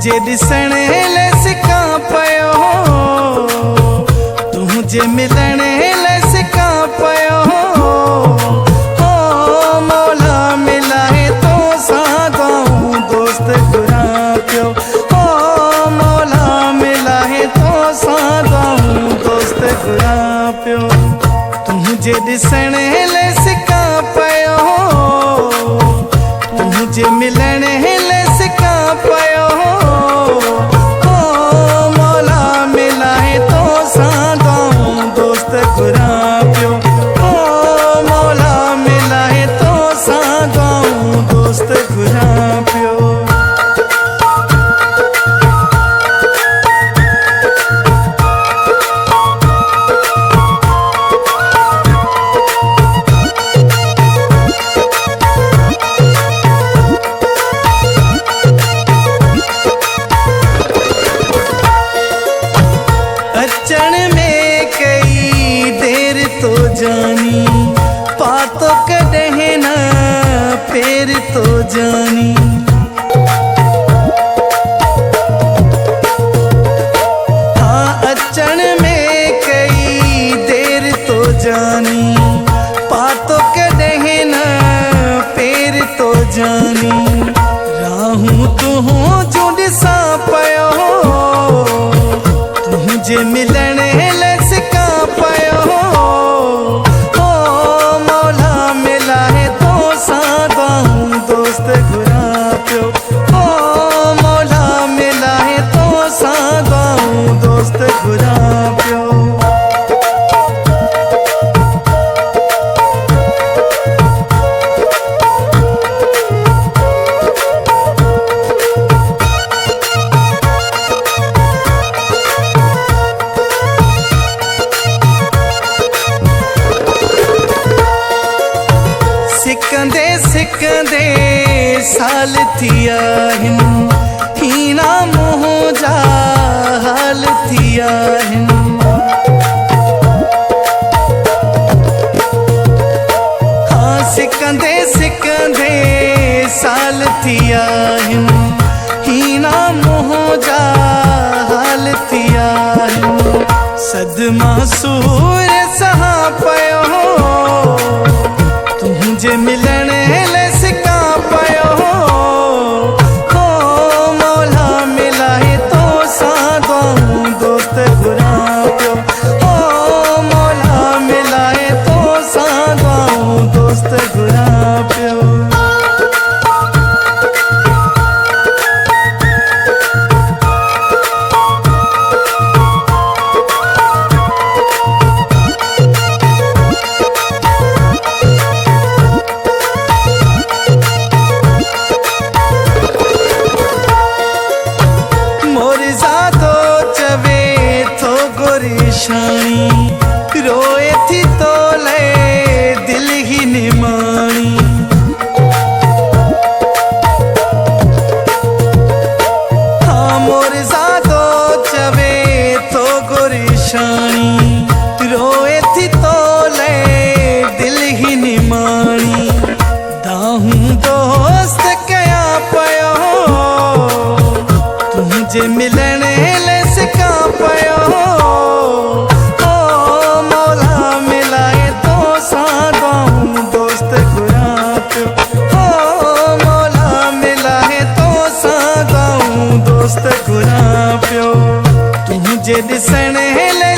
तुझे ॾिसण लाइ सिकां पियो, तुझे मिलण लाइ सिकां पियो। ओ मौला मिलाए तो सां दोस्त घुरां पियो। ओ मौला मिलाए तो सां दोस्त घुरां पियो। तुझे ॾिसण लाइ सिकां पियो, तुझे मिलण लाइ सिकां पियो। ओ मौला मिलाए तो सां दोस्त घुरां पियो। ओ मौला मिलाए तो सां दोस्त घुरां पियो। अचण में कई देर तो जानी, पातो कॾहिं न पेर तो जानी। हाँ अचण में कई देर तो जानी, पातो कॾहिं न पेर तो जानी। राहूं तूं जो ॾिसां पियो, तुझे मिलण लाइ सिकां पियो। ओ मौला मिलाए तो सां दोस्त घुरां पियो। ओ मौला मिलाए तो सां दोस्त घुरां पियो। सिकंदे सिकंदे साल थिया आहिनि, हीना मुंहुं जा हाल थिया आहिनि। हाँ सिकंदे सिकंदे साल थिया आहिनि, हीना मुंहुं जा हाल थिया आहिनि। सदमा सूर सहा पियो, तुझे मिलण लाइ सिकां पियो। ओ मौला मिलाए तो सां दोस्त घुरां पियो। ओ मौला मिलाए तो सां दोस्त घुरां पियो। रोए थी तो ले दिल ही निमाणी। हाँ मोर ज़ादो चवे तो गुरिशानी, रोए थी तो ले दिल ही निमाणी। दाहूं दोस्त कया पियो, तुझे मिलण लाइ सिकां पियो। दोस्त घुरां पियो, तुझे ॾिसण लाइ